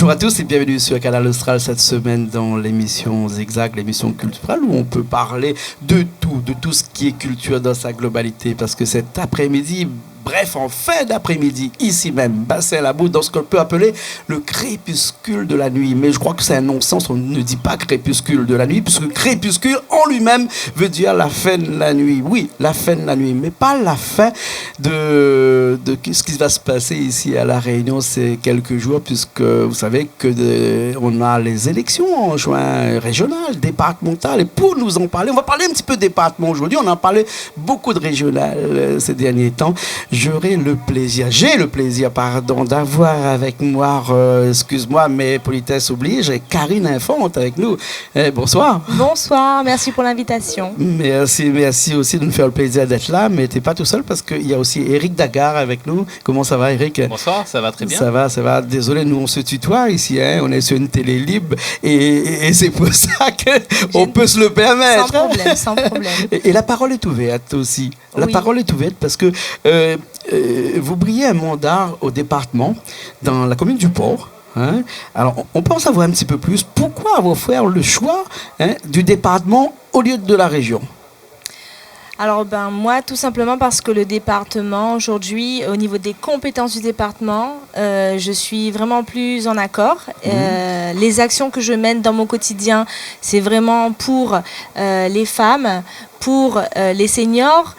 Bonjour à tous et bienvenue sur Canal Austral cette semaine dans l'émission Zigzag, l'émission culturelle où on peut parler de tout ce qui est culture dans sa globalité parce que cet après-midi, bref, en fin d'après-midi, ici même, Bassin-la-Boue, dans ce qu'on peut appeler le crépuscule de la nuit. Mais je crois que c'est un non-sens, on ne dit pas crépuscule de la nuit, puisque crépuscule en lui-même veut dire la fin de la nuit. Oui, la fin de la nuit, mais pas la fin de ce qui va se passer ici à La Réunion ces quelques jours, puisque vous savez que on a les élections en juin régionales, départementales. Et pour nous en parler, on va parler un petit peu département aujourd'hui. On en parlait beaucoup de régionales ces derniers temps. J'ai le plaisir, d'avoir avec moi, excuse-moi, mais politesse oblige, Karine Infante avec nous. Bonsoir. Bonsoir, merci pour l'invitation. Merci aussi de nous faire le plaisir d'être là, mais tu n'es pas tout seul parce qu'il y a aussi Éric Dagar avec nous. Comment ça va, Éric? Bonsoir, ça va très bien. Ça va. Désolé, nous on se tutoie ici, hein. On est sur une télé libre et c'est pour ça qu'on peut se le permettre. Sans problème. Et la parole est ouverte aussi. La parole est ouverte parce que vous brillez un mandat au département dans la commune du Port. Hein? Alors, on peut en savoir un petit peu plus. Pourquoi avoir fait le choix du département au lieu de la région? Alors moi, tout simplement parce que le département, aujourd'hui, au niveau des compétences du département, je suis vraiment plus en accord. Les actions que je mène dans mon quotidien, c'est vraiment pour les femmes, pour les seniors,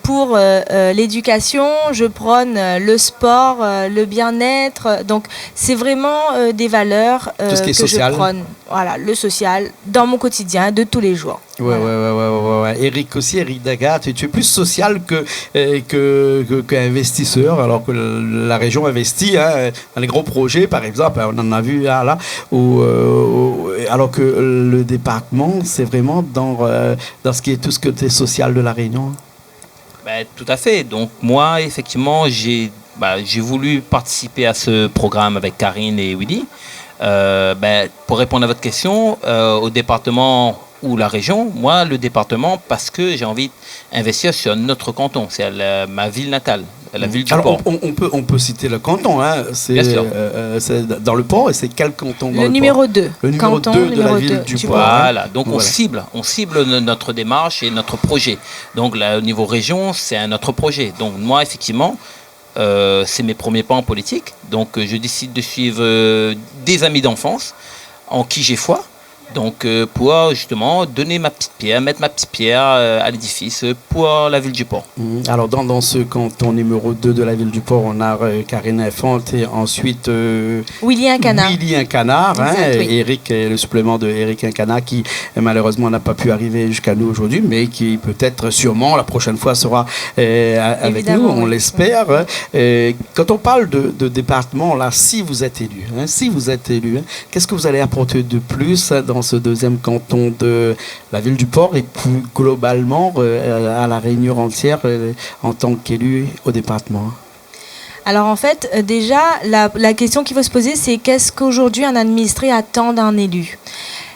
pour l'éducation. Je prône le sport, le bien-être. Donc, c'est vraiment des valeurs tout ce qui est que social. Je prône. Voilà, le social, dans mon quotidien, de tous les jours. Ouais. Éric aussi, Éric Dagar, tu es plus social qu'investisseur, alors que la région investit dans les gros projets, par exemple, on en a vu là, alors que le département, c'est vraiment dans ce qui est tout ce côté social de la Réunion. Tout à fait. Donc moi, effectivement, j'ai voulu participer à ce programme avec Karine et Willy. Pour répondre à votre question, au département ou la région, moi, le département, parce que j'ai envie d'investir sur notre canton, c'est ma ville natale, la ville du Port. On peut citer le canton, c'est dans le Port, et c'est quel canton dans le numéro 2. Le numéro 2 de la ville du Port. Voilà, donc on cible notre démarche et notre projet. Donc là, au niveau région, c'est notre projet. Donc moi, effectivement, c'est mes premiers pas en politique. Donc je décide de suivre des amis d'enfance en qui j'ai foi. Donc pour justement donner mettre ma petite pierre à l'édifice pour la ville du Port. Alors dans ce canton numéro 2 de la ville du Port, on a Karine Infante et ensuite Willy Incana. Éric, le supplément de Éric Incana qui malheureusement n'a pas pu arriver jusqu'à nous aujourd'hui, mais qui peut-être sûrement la prochaine fois sera avec nous, on l'espère. Quand on parle de département, là, si vous êtes élu, qu'est-ce que vous allez apporter de plus dans ce deuxième canton de la ville du Port et plus globalement à la Réunion entière en tant qu'élu au département? Alors en fait, déjà, la question qu'il faut se poser, c'est qu'est-ce qu'aujourd'hui un administré attend d'un élu?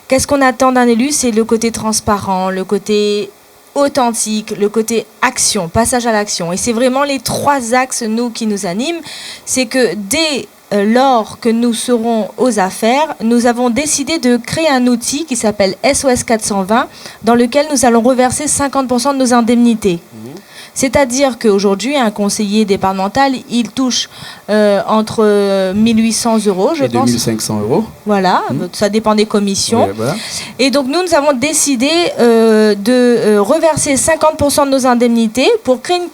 Qu'est-ce qu'on attend d'un élu? C'est le côté transparent, le côté authentique, le côté action, passage à l'action. Et c'est vraiment les trois axes, nous, qui nous animent. C'est que dès lors que nous serons aux affaires, nous avons décidé de créer un outil qui s'appelle SOS 420, dans lequel nous allons reverser 50% de nos indemnités. C'est-à-dire qu'aujourd'hui, un conseiller départemental, il touche entre 1 800 euros, je pense. Et 2 500 euros. Voilà, ça dépend des commissions. Oui, voilà. Et donc, nous avons décidé de reverser 50% de nos indemnités pour créer une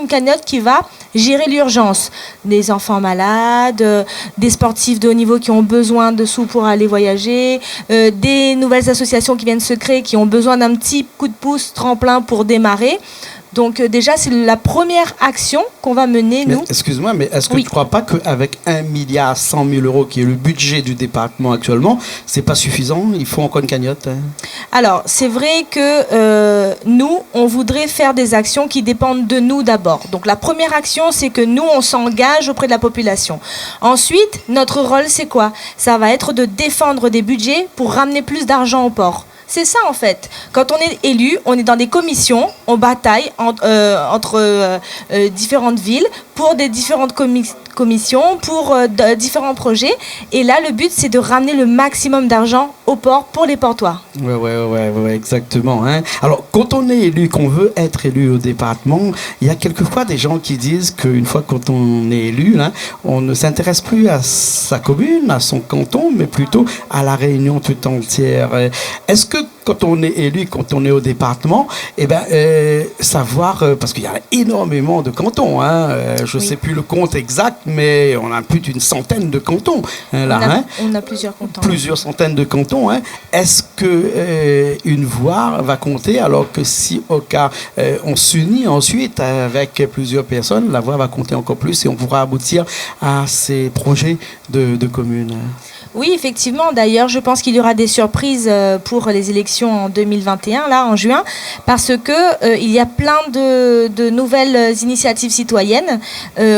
cagnotte qui va gérer l'urgence. Des enfants malades, des sportifs de haut niveau qui ont besoin de sous pour aller voyager, des nouvelles associations qui viennent se créer, qui ont besoin d'un petit coup de pouce, tremplin pour démarrer. Donc déjà, c'est la première action qu'on va mener, nous. Excuse-moi, mais est-ce que tu ne crois pas qu'avec 1,1 milliard euros, qui est le budget du département actuellement, c'est pas suffisant? Il faut encore une cagnotte. Alors, c'est vrai que nous, on voudrait faire des actions qui dépendent de nous d'abord. Donc la première action, c'est que nous, on s'engage auprès de la population. Ensuite, notre rôle, c'est quoi? Ça va être de défendre des budgets pour ramener plus d'argent au port. C'est ça en fait. Quand on est élu, on est dans des commissions, on bataille entre différentes villes pour des différentes commissions, pour différents projets. Et là, le but, c'est de ramener le maximum d'argent au port pour les portois. Ouais, exactement. Hein. Alors, quand on est élu, qu'on veut être élu au département, il y a quelquefois des gens qui disent qu'une fois quand on est élu, là, on ne s'intéresse plus à sa commune, à son canton, mais plutôt à la Réunion tout entière. Est-ce que quand on est élu, quand on est au département, savoir, parce qu'il y a énormément de cantons, hein, je ne sais plus le compte exact, mais on a plus d'une centaine de cantons. On a plusieurs cantons. Plusieurs centaines de cantons. Hein. Est-ce que une voix va compter, alors que si au cas on s'unit ensuite avec plusieurs personnes, la voix va compter encore plus et on pourra aboutir à ces projets de communes? Oui, effectivement. D'ailleurs, je pense qu'il y aura des surprises pour les élections en 2021, là, en juin, parce que il y a plein de nouvelles initiatives citoyennes,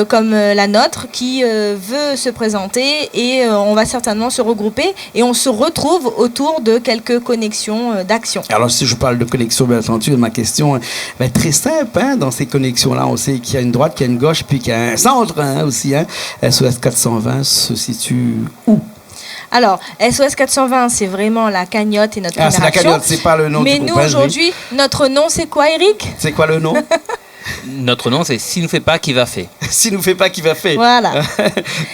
comme la nôtre, qui veut se présenter et on va certainement se regrouper et on se retrouve autour de quelques connexions d'action. Alors, si je parle de connexion, bien entendu, ma question est très simple. Hein, dans ces connexions-là, on sait qu'il y a une droite, qu'il y a une gauche, puis qu'il y a un centre aussi. Hein. SOS 420 se situe où? Alors, SOS 420, c'est vraiment la cagnotte et notre première action. C'est la cagnotte, c'est pas le nom du groupe. Mais nous, aujourd'hui, notre nom, c'est quoi, Eric? C'est quoi le nom? Notre nom, c'est Si nous fait pas, qui va fait. Si nous fait pas, qui va fait. Voilà.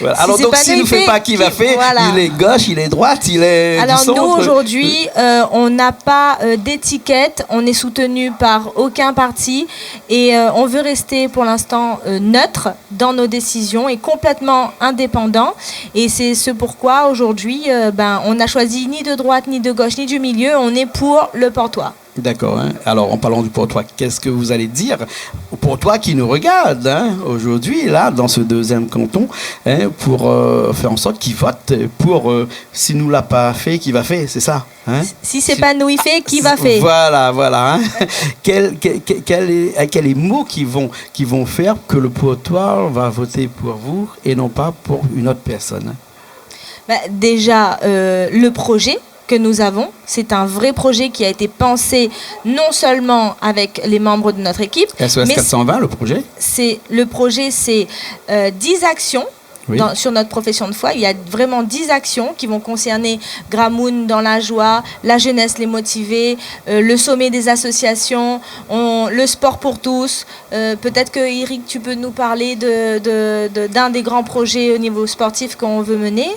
Voilà. Alors, donc, si nous fait pas, qui va fait, voilà. Il est gauche, il est droite, il est. Alors, du centre. nous, aujourd'hui, on n'a pas d'étiquette, on est soutenu par aucun parti et on veut rester pour l'instant neutre dans nos décisions et complètement indépendant. Et c'est ce pourquoi aujourd'hui, on n'a choisi ni de droite, ni de gauche, ni du milieu, on est pour le portois. D'accord. Hein. Alors, en parlant du portois, qu'est-ce que vous allez dire au portois qui nous regarde aujourd'hui, là, dans ce deuxième canton, pour faire en sorte qu'il vote pour, si nous l'a pas fait, qui va faire, c'est ça? Hein? Si c'est pas nous, il fait, qui va faire? Voilà. Hein. Quels les mots qui vont faire que le portois va voter pour vous et non pas pour une autre personne? Déjà, le projet que nous avons, c'est un vrai projet qui a été pensé non seulement avec les membres de notre équipe. SOS 420, le projet? Le projet, c'est 10 actions. Oui. Sur notre profession de foi, il y a vraiment 10 actions qui vont concerner Gramoun dans la joie, la jeunesse, les motivés, le sommet des associations, le sport pour tous. Peut-être que Eric, tu peux nous parler d'un des grands projets au niveau sportif qu'on veut mener.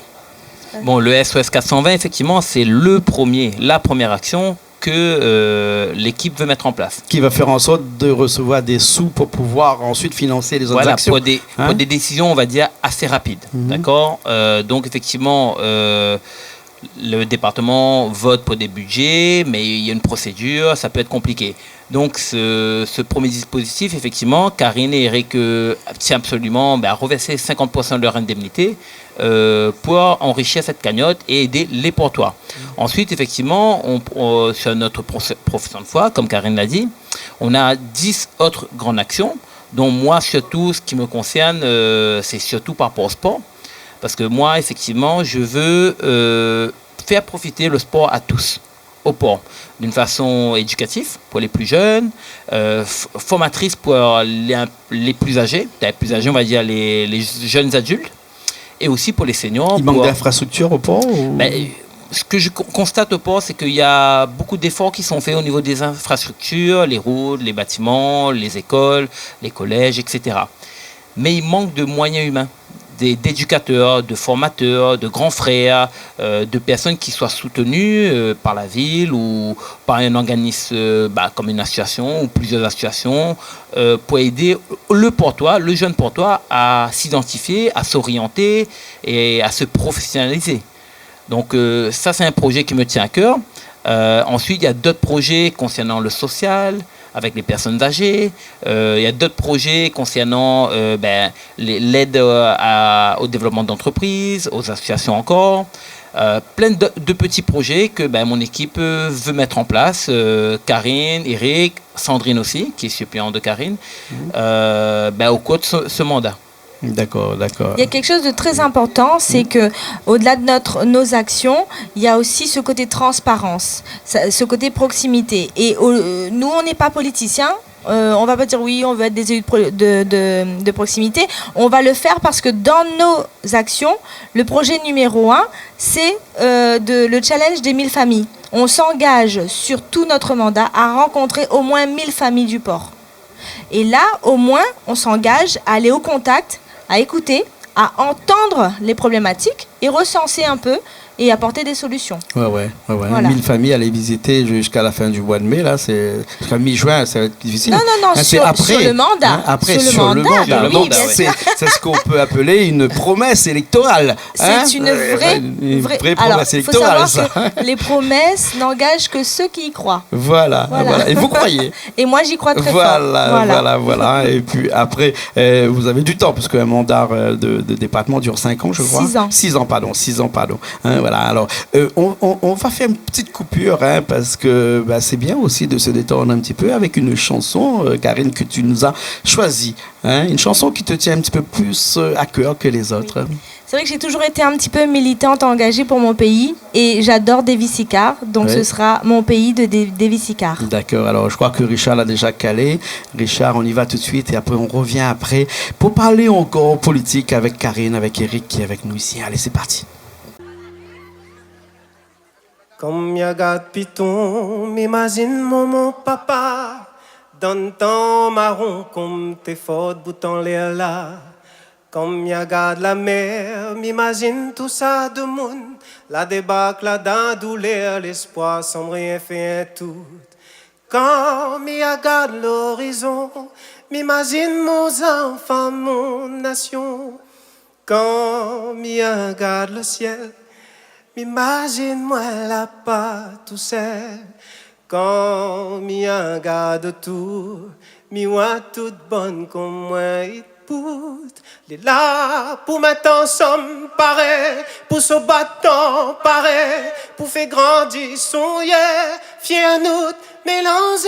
Bon, le SOS 420, effectivement, c'est la première action que l'équipe veut mettre en place. Qui va faire en sorte de recevoir des sous pour pouvoir ensuite financer les autres actions. Pour des décisions, on va dire, assez rapides. D'accord. Donc, effectivement, le département vote pour des budgets, mais il y a une procédure, ça peut être compliqué. Donc, ce premier dispositif, effectivement, Karine et Eric tiennent absolument à reverser 50% de leur indemnité pour enrichir cette cagnotte et aider les portois. Ensuite, effectivement, sur notre profession de foi, comme Karine l'a dit, on a 10 autres grandes actions, dont moi, surtout, ce qui me concerne, c'est surtout par rapport au sport. Parce que moi, effectivement, je veux faire profiter le sport à tous, au port, d'une façon éducative pour les plus jeunes, formatrice pour les plus âgés, on va dire les jeunes adultes, et aussi pour les seniors. Il manque d'infrastructures au port Ce que je constate au port, c'est qu'il y a beaucoup d'efforts qui sont faits au niveau des infrastructures, les routes, les bâtiments, les écoles, les collèges, etc. Mais il manque de moyens humains, d'éducateurs, de formateurs, de grands frères, de personnes qui soient soutenues par la ville ou par un organisme comme une association ou plusieurs associations pour aider le portois, le jeune portois à s'identifier, à s'orienter et à se professionnaliser. Donc ça, c'est un projet qui me tient à cœur. Ensuite, il y a d'autres projets concernant le social, avec les personnes âgées. Il y a d'autres projets concernant l'aide au développement d'entreprises, aux associations encore. Plein de petits projets que mon équipe veut mettre en place. Karine, Eric, Sandrine aussi, qui est suppléante de Karine, au cours de ce mandat. D'accord. Il y a quelque chose de très important, c'est que au-delà de nos actions, il y a aussi ce côté transparence, ce côté proximité. Et nous, on n'est pas politiciens, on va pas dire oui, on veut être des élus de proximité. On va le faire parce que dans nos actions, le projet numéro 1, c'est le challenge des 1000 familles. On s'engage sur tout notre mandat à rencontrer au moins 1000 familles du port. Et là, au moins, on s'engage à aller au contact, à écouter, à entendre les problématiques et recenser un peu et apporter des solutions. Ouais. Voilà. 1000 familles à les visiter jusqu'à la fin du mois de mai, là, jusqu'à mi-juin, ça va être difficile. Non, C'est sur le mandat. Après, sur le mandat. Oui, bien sûr. C'est ce qu'on peut appeler une promesse électorale. C'est une vraie promesse Alors, électorale, faut savoir que les promesses n'engagent que ceux qui y croient. Voilà. Et vous croyez? Et moi, j'y crois très fort. Voilà. Et puis après, vous avez du temps, parce qu'un mandat de département dure 5 ans, je crois. 6 ans. 6 ans, pardon. Voilà, alors on va faire une petite coupure, parce que c'est bien aussi de se détendre un petit peu avec une chanson, Karine, que tu nous as choisie. Une chanson qui te tient un petit peu plus à cœur que les autres. Oui. C'est vrai que j'ai toujours été un petit peu militante, engagée pour mon pays et j'adore Davis Icard, donc ce sera Mon pays de Davis Icard. D'accord, alors je crois que Richard l'a déjà calé. Richard, on y va tout de suite et après on revient après pour parler encore politique avec Karine, avec Eric qui est avec nous ici. Allez, c'est parti. Comme y'a gade piton, m'imagine mon papa, dans le temps marron comme tes fautes bouton l'air là. Comme y'a gade la mer, m'imagine tout ça de monde, la débâcle, la douleur, l'espoir sans rien faire tout. Quand y'a gade l'horizon, m'imagine mon enfant, mon nation. Quand y'a gade le ciel, m'imagine-moi là-bas tout seul. Quand m'y regarde tout, m'y vois toute bonne comme moi et tout. Les là pour mettre ensemble pareil, pour se battre pareil, pour faire grandir son yeah, fier nous mélanger.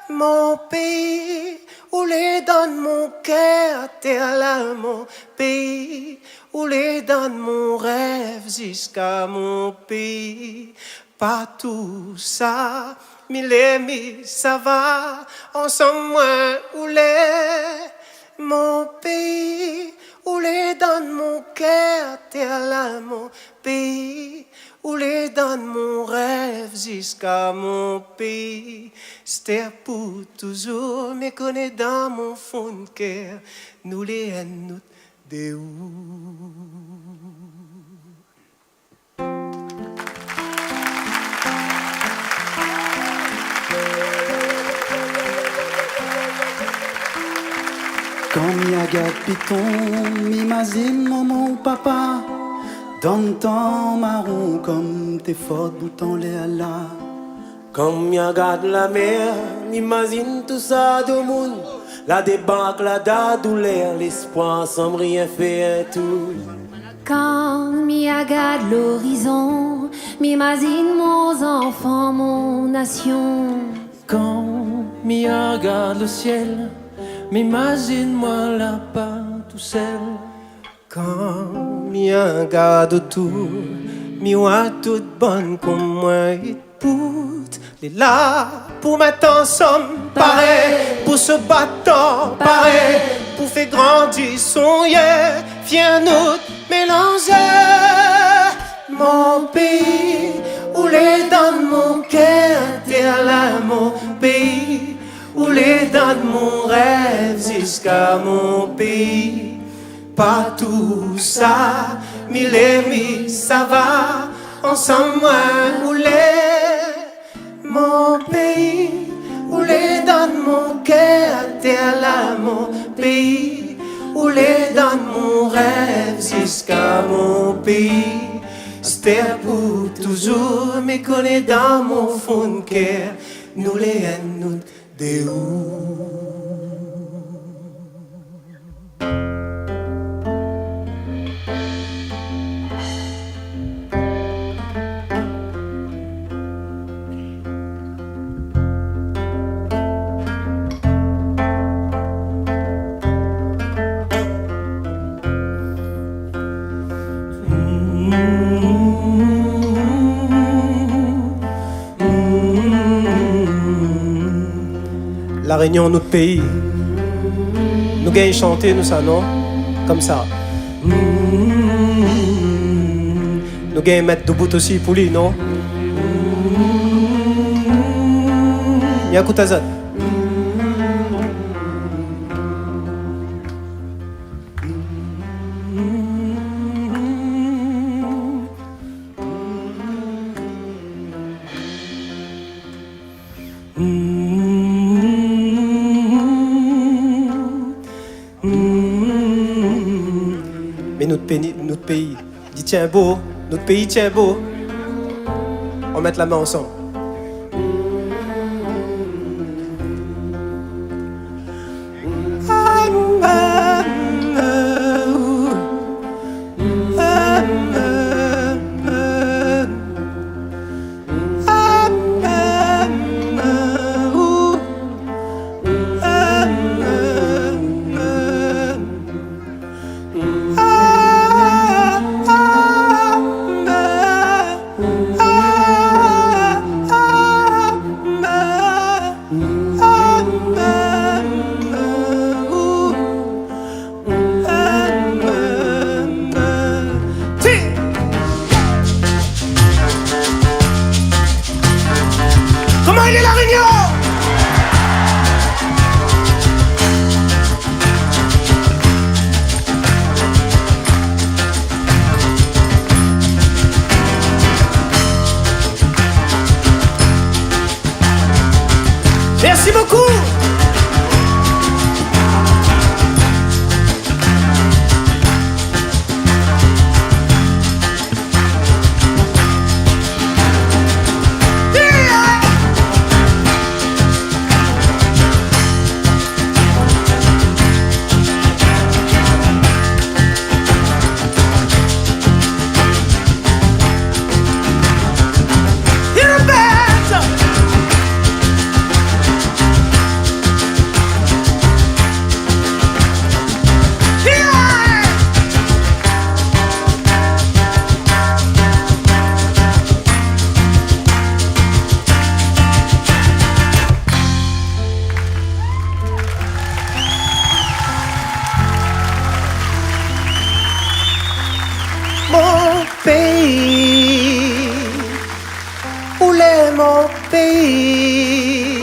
Mon pays, où les donne mon cœur, terre là, mon pays. Où les donne mon rêve jusqu'à mon pays. Pas tout ça, mille et mille, ça va. Ensemble, moi, où les, mon pays. Où les donne mon cœur, terre là, mon pays. Où les donne mon rêve jusqu'à mon pays. C'était pour toujours, mais connaît dans mon fond de cœur. Nous les haines, nous. De où? Quand m'y regarde piton, m'imagine mon papa, dans le temps marron comme tes fautes boutons les là. Quand m'y regarde la mer, m'imagine tout ça de monde. La débâcle, la douleur, l'espoir sans rien faire tout. Quand m'y regarde l'horizon, m'imagine mon enfant, mon nation. Quand m'y regarde le ciel, m'imagine-moi là-bas tout seul. Quand m'y regarde tout, m'y vois toute bonne comme moi et toute. Les là pour mettre ensemble pareil, pour se battre pareil, pour faire grandir son yeah, fier nous mélanger. Mon pays, où les donne mon cœur, terre là, mon pays. Où les donne mon rêve jusqu'à mon pays. Pas tout ça, mille et mille, ça va. Ensemble, moi, où les, mon pays. Où les donne mon cœur, terre là, mon pays. Où les donne mon rêve jusqu'à mon pays. C'était pour toujours, mais connaît dans mon fond de cœur. Nous les haines, nous de où? Réunion, notre pays. Nous gagnons chanter, nous ça, non? Comme ça. Nous gagnons mettre debout aussi pour lui, non? Yakoutazat. Mais notre pays dit tiens beau, notre pays tient beau. On met la main ensemble. Comment il est la Réunion? Merci beaucoup. Mon pays, où est mon pays?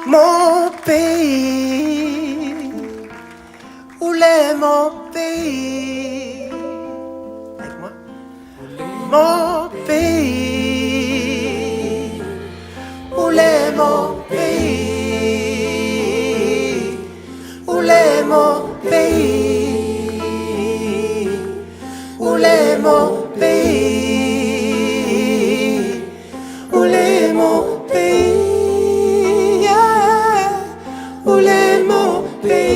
Mon pays, où est mon pays? Avec moi. Mon pays, où est mon pays? Où est mon pays? Où est mon pays? Où est mon pays? Où est mon pays?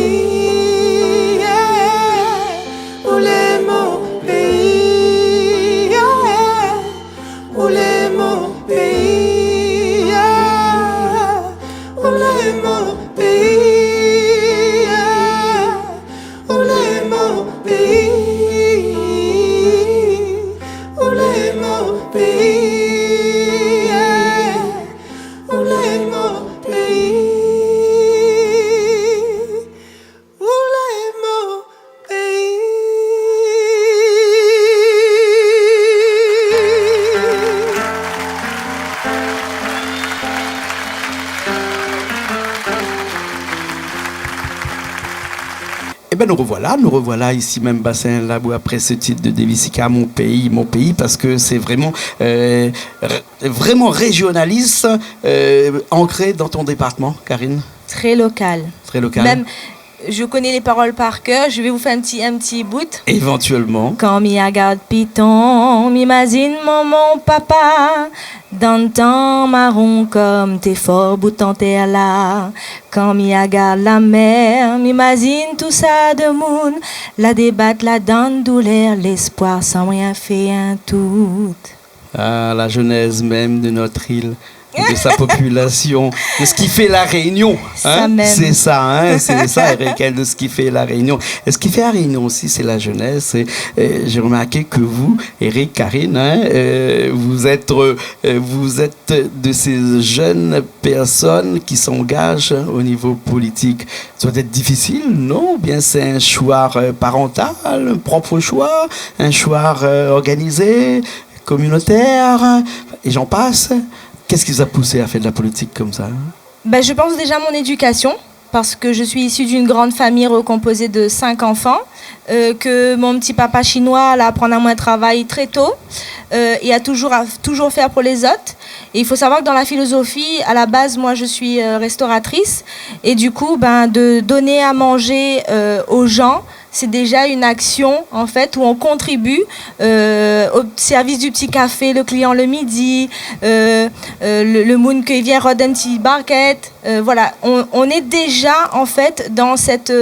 Où est mon pays? Où est mon pays? Où est mon pays? Où est mon pays? Eh bien, nous revoilà ici même Bassin Labou après ce titre de Devisika, mon pays, parce que c'est vraiment, vraiment régionaliste, ancré dans ton département, Karine. Très local. Très local. Même, je connais les paroles par cœur. Je vais vous faire un petit bout. Éventuellement. Quand m'y regarde Python, m'imagine mon papa, dans le temps marron comme t'es fort bout en terre là. Quand m'y regarde la mer, m'imagine tout ça de monde, la débatte, la dent douleur, l'espoir sans rien faire un tout. Ah, la genèse même de notre île. de sa population, de ce qui fait la Réunion. Ça même. C'est ça, Eric, de ce qui fait la Réunion. Et ce qui fait la Réunion aussi, c'est la jeunesse. Et, j'ai remarqué que vous, Eric, Karine, vous êtes de ces jeunes personnes qui s'engagent au niveau politique. Ça doit être difficile, non? Ou bien c'est un choix parental, un propre choix, un choix organisé, communautaire, et j'en passe. Qu'est-ce qui vous a poussé à faire de la politique comme ça? Je pense déjà à mon éducation, parce que je suis issue d'une grande famille recomposée de 5 enfants, que mon petit papa chinois allait apprendre à moi un travail très tôt et à toujours faire pour les autres. Et il faut savoir que dans la philosophie, à la base, moi, je suis restauratrice. Et du coup, de donner à manger aux gens, c'est déjà une action, en fait, où on contribue au service du petit café, le client le midi, le moun qui vient rôder un petit barquette. Voilà, on est déjà, en fait, dans cette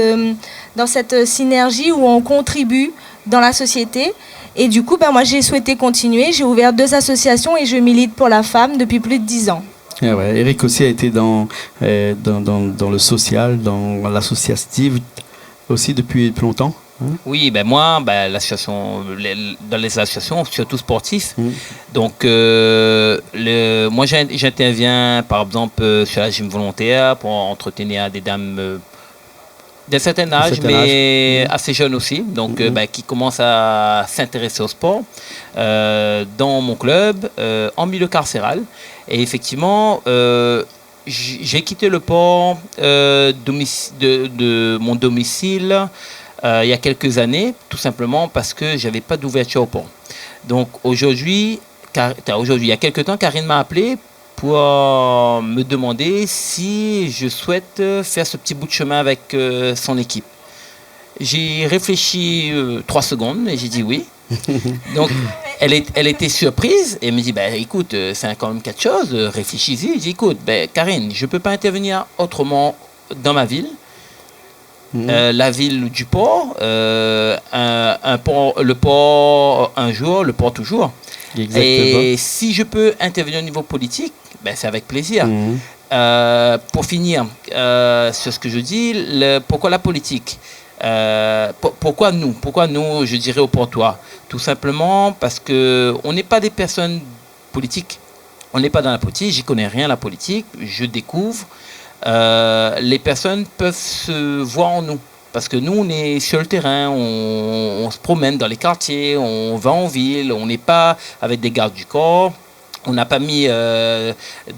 synergie où on contribue dans la société. Et du coup, moi, j'ai souhaité continuer. J'ai ouvert 2 associations et je milite pour la femme depuis plus de 10 ans. Ah ouais. Eric aussi a été dans le social, dans l'associatif aussi depuis plus longtemps. Hein? Oui, moi, l'association, dans les associations, surtout sportifs. Donc, moi, j'interviens, par exemple, sur la gym volontaire pour entretenir des dames d'un certain âge, mais assez jeunes aussi, donc qui commencent à s'intéresser au sport dans mon club, en milieu carcéral. Et effectivement, j'ai quitté le port de mon domicile il y a quelques années, tout simplement parce que je n'avais pas d'ouverture au port. Donc aujourd'hui, il y a quelques temps, Karine m'a appelé pour me demander si je souhaite faire ce petit bout de chemin avec son équipe. J'ai réfléchi 3 secondes et j'ai dit oui. Donc, elle était surprise et me dit, écoute, c'est quand même quelque chose, réfléchis-y. J'ai dit, écoute, Karine, je ne peux pas intervenir autrement dans ma ville. La ville du port, le port un jour, le port toujours. Exactement. Et si je peux intervenir au niveau politique, c'est avec plaisir. Pour finir sur ce que je dis, pourquoi la politique? Pourquoi nous, je dirais au Portois? Tout simplement parce qu'on n'est pas des personnes politiques. On n'est pas dans la politique, j'y connais rien la politique, je découvre. Les personnes peuvent se voir en nous. Parce que nous, on est sur le terrain, on se promène dans les quartiers, on va en ville, on n'est pas avec des gardes du corps. On n'a pas mis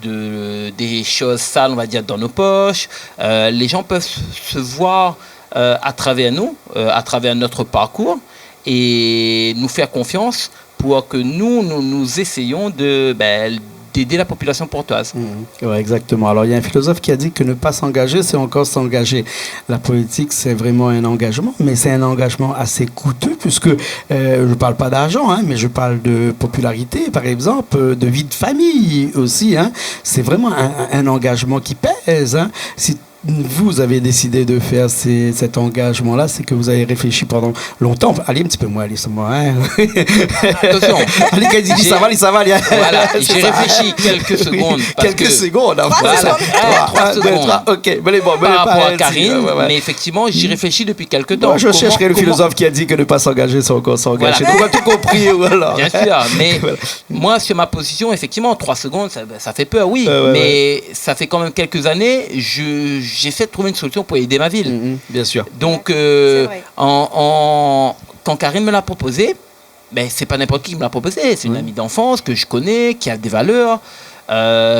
des choses sales, on va dire, dans nos poches. Les gens peuvent se voir à travers nous, à travers notre parcours, et nous faire confiance pour que nous essayons d'aider la population portoise. Ouais, exactement. Alors, il y a un philosophe qui a dit que ne pas s'engager, c'est encore s'engager. La politique, c'est vraiment un engagement, mais c'est un engagement assez coûteux, puisque je ne parle pas d'argent, mais je parle de popularité, par exemple, de vie de famille aussi. C'est vraiment un engagement qui pèse. Si vous avez décidé de faire cet engagement-là, c'est que vous avez réfléchi pendant longtemps. Allez, un petit peu moins, allez, c'est moi. Attention. Allez, quand il dit ça va. Voilà, j'ai réfléchi quelques secondes. Quelques secondes. 3 secondes. Ok, par rapport à Karine, mais effectivement, j'y réfléchis depuis quelques temps. Moi, je chercherai le philosophe qui a dit que ne pas s'engager, c'est encore s'engager. Voilà. On a tout compris. Voilà. Bien sûr, mais moi, sur ma position, effectivement, 3 secondes, ça fait peur, oui. Mais ça fait quand même quelques années, j'essaie de trouver une solution pour aider ma ville. Bien sûr. Donc, quand Karine me l'a proposé, c'est pas n'importe qui me l'a proposé. C'est une amie d'enfance que je connais, qui a des valeurs.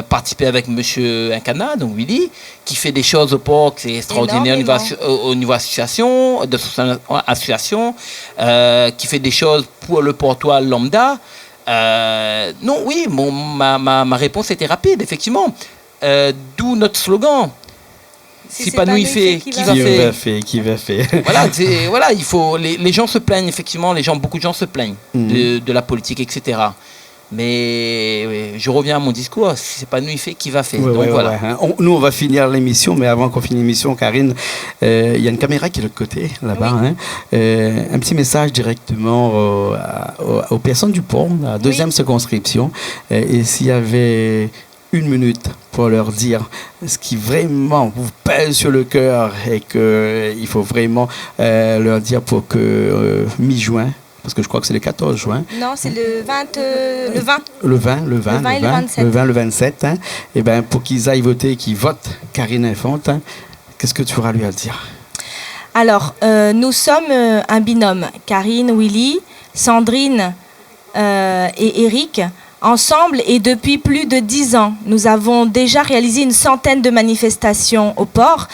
Participer avec Monsieur Incana, donc Willy, qui fait des choses au port, c'est extraordinaire au niveau association, qui fait des choses pour le portois lambda. Non, oui, ma réponse était rapide, effectivement. D'où notre slogan. Si pas nous il fait, qui va faire. Voilà, il faut. Les gens se plaignent, effectivement, beaucoup de gens se plaignent de la politique, etc. Mais je reviens à mon discours, si c'est pas nous il fait, qui va faire. Voilà. Nous, on va finir l'émission, mais avant qu'on finisse l'émission, Karine, il y a une caméra qui est de l'autre côté, là-bas. Un petit message directement aux personnes du port, la deuxième circonscription. Et s'il y avait une minute pour leur dire ce qui vraiment vous pèse sur le cœur et qu'il faut vraiment leur dire pour que mi-juin, parce que je crois que c'est le 14 juin. Non, c'est le 20. Le 20. Le 20, le 20, Le 20 et le 27. le 20, le 27. Hein, et ben pour qu'ils aillent voter, qu'ils votent Karine Infante, hein, qu'est-ce que tu auras lui à dire? Alors, nous sommes un binôme. Karine, Willy, Sandrine et Eric. Ensemble et depuis plus de 10 ans, nous avons déjà réalisé une centaine de manifestations au port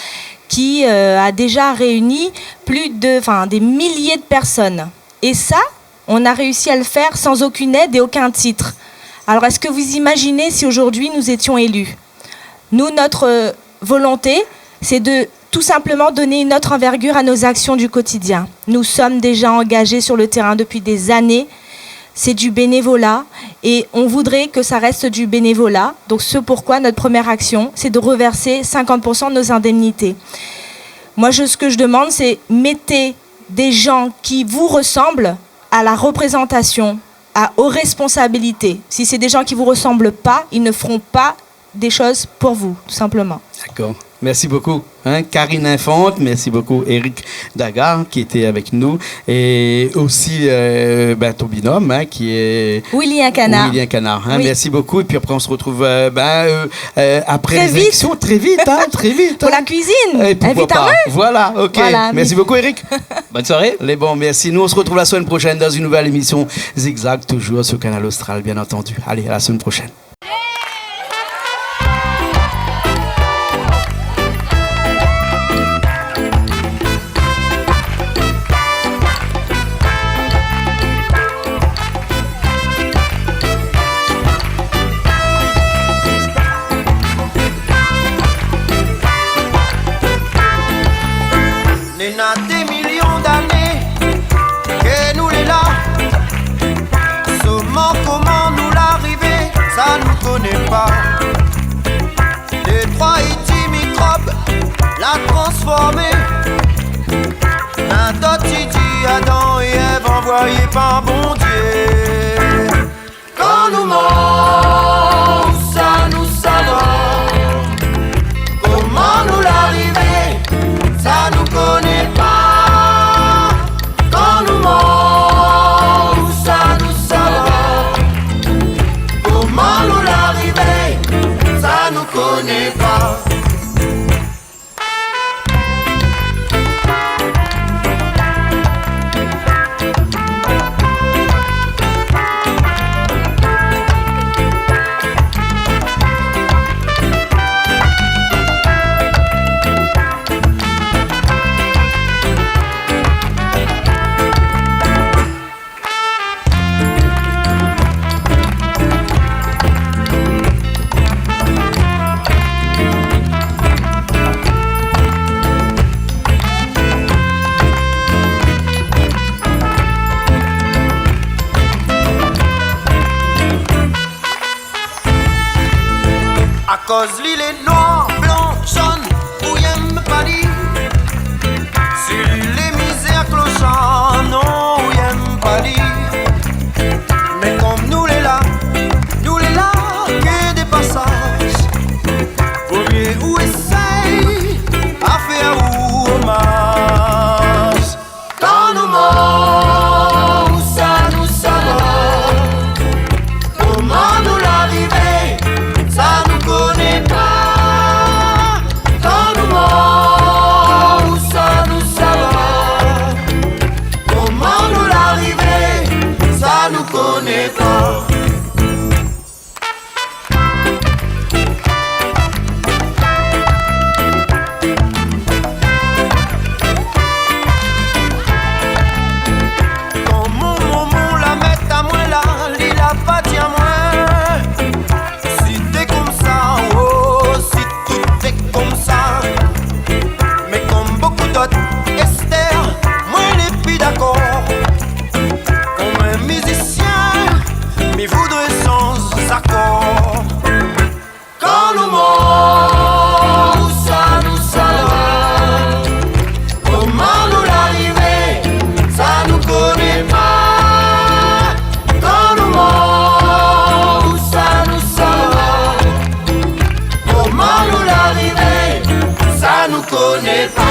qui a déjà réuni des milliers de personnes. Et ça, on a réussi à le faire sans aucune aide et aucun titre. Alors, est-ce que vous imaginez si aujourd'hui nous étions élus? Nous, notre volonté, c'est de tout simplement donner une autre envergure à nos actions du quotidien. Nous sommes déjà engagés sur le terrain depuis des années. C'est du bénévolat et on voudrait que ça reste du bénévolat. Donc, ce pourquoi notre première action, c'est de reverser 50% de nos indemnités. Moi, ce que je demande, c'est mettez des gens qui vous ressemblent à la représentation, aux responsabilités. Si c'est des gens qui ne vous ressemblent pas, ils ne feront pas des choses pour vous, tout simplement. D'accord. Merci beaucoup, hein, Karine Infante. Merci beaucoup, Eric Dagar, qui était avec nous. Et aussi ton binôme, hein, qui est... Willy Canard. Willy Canard. Hein, Oui. Merci beaucoup. Et puis après, on se retrouve après Très les vite. élections. Très vite, hein, très vite. Pour hein. la cuisine. Et pourquoi Invite à pas. moi. Voilà, ok. Voilà, Merci beaucoup, Eric. Bonne soirée. Les bons, merci. Nous, on se retrouve la semaine prochaine dans une nouvelle émission Zigzag, toujours sur Canal Austral, bien entendu. Allez, à la semaine prochaine. Les na des millions d'années que nous les là. Seulement comment nous l'arriver, ça nous connaît pas. Les trois petits microbes l'a transformé. Un d'autres dit Adam et Ève envoyés par bon Dieu. Quand nous mort, ça nous savons. Comment nous l'arriver, ça nous connaît pas. Quand nous mort, ça nous savons. Comment nous l'arriver, ça nous connaît pas. À cause l'île est noire, blanc, jaune, ou y'aime pas dire. Si les misères clochards, non, ou y'aime pas dire. Mais comme nous les là, que des passages. Vaut mieux ou essaye à faire ou hommage. Quand nous morts, ça nous savons. Comment nous l'arriver, ça nous connaît pas. Quand nous morts, ça nous savons. Comment nous l'arriver, ça nous connaît pas. Quand mon la met à moi là, il a pas dit à moi. Si t'es comme ça, oh, si tout est comme ça. Mais comme beaucoup d'autres, Esther, moi n'est plus d'accord. Comme un musicien, mais voudrait sans accord. Quand nous morts, ça nous savons. Comment nous l'arriver, ça nous connaît pas. Quand nous morts, ça nous savons. n'est pas